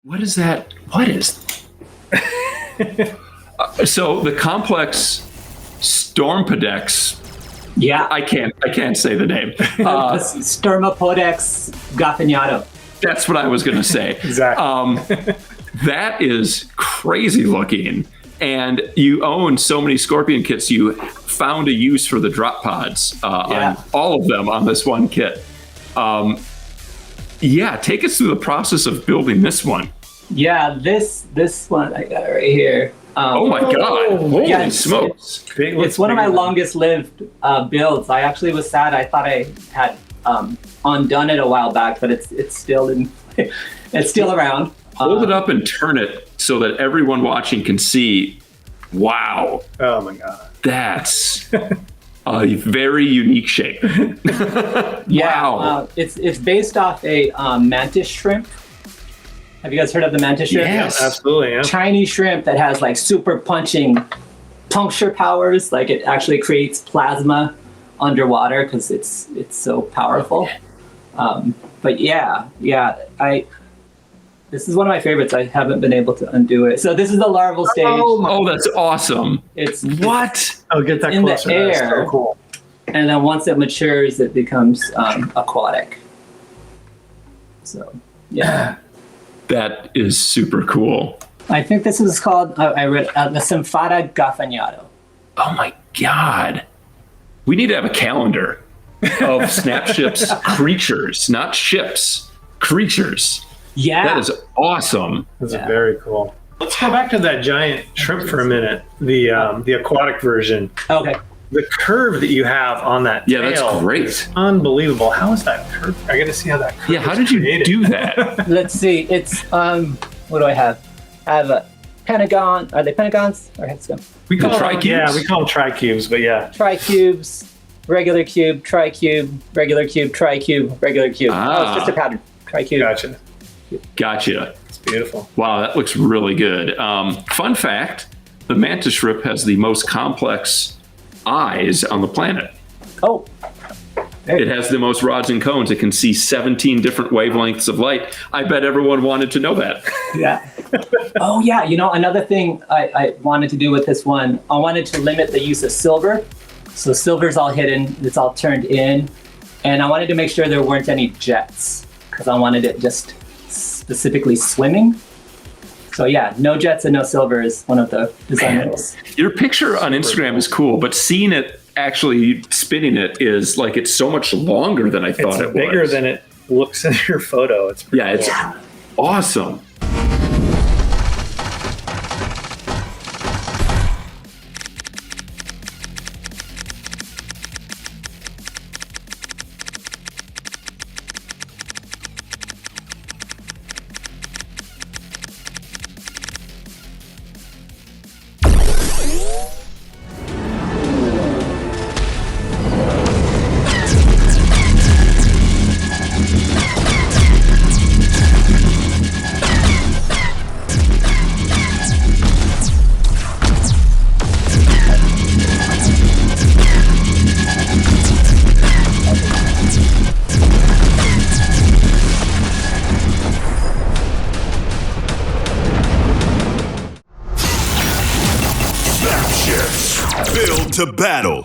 What is that? What is? So the complex Stormpodex. Yeah. I can't say the name. Sturmopodex gaffinato. That's what I was going to say. Exactly. That is crazy looking. And you own so many Scorpion kits, you found a use for the drop pods on all of them on this one kit. Take us through the process of building this one. Yeah, this one, I got it right here. Oh my God. Holy smokes. It's one of my longest lived builds. I actually was sad. I thought I had undone it a while back, but it's still it's still around. Hold it up and turn it so that everyone watching can see. Wow. Oh my God. That's a very unique shape. Wow. It's based off a mantis shrimp. Have you guys heard of the mantis shrimp? Yes, absolutely. Yeah. Tiny shrimp that has like super punching puncture powers. Like it actually creates plasma underwater because it's so powerful. But this is one of my favorites. I haven't been able to undo it. So this is the larval stage. Oh, that's awesome. It's what? Oh, get that in closer. the air. That's so cool. And then once it matures, it becomes aquatic. So, yeah. That is super cool. I think this is called, I read, the Symphata gaffinato. Oh my God. We need to have a calendar of Snapship's creatures, not ships, creatures. Yeah. That is awesome. That's very cool. Let's go back to that giant shrimp for a minute. The aquatic version. Okay. The curve that you have on that tail that's great. is unbelievable. How is that curve? I got to see how that curve how did you do that? Let's see. It's, what do I have? I have a pentagon. Are they pentagons or hexagon? We call them tricubes. Yeah, we call them tricubes, but yeah. Tricubes, regular cube, tricube, regular cube, tricube, regular cube. Ah. Oh, it's just a pattern. Tricube. Gotcha. It's beautiful. Wow, that looks really good. Fun fact, the mantis shrimp has the most complex eyes on the planet. Oh. It has the most rods and cones. It can see 17 different wavelengths of light. I bet everyone wanted to know that. Yeah. Oh, yeah. You know, another thing I wanted to do with this one, I wanted to limit the use of silver. So silver's all hidden. It's all turned in. And I wanted to make sure there weren't any jets because I wanted it just specifically swimming. So yeah, no jets and no silver is one of the design rules. Your picture on Instagram is cool, but seeing it actually spinning it is like it's so much longer than I thought it was. It's bigger than it looks in your photo. It's pretty cool. It's awesome. Build to battle.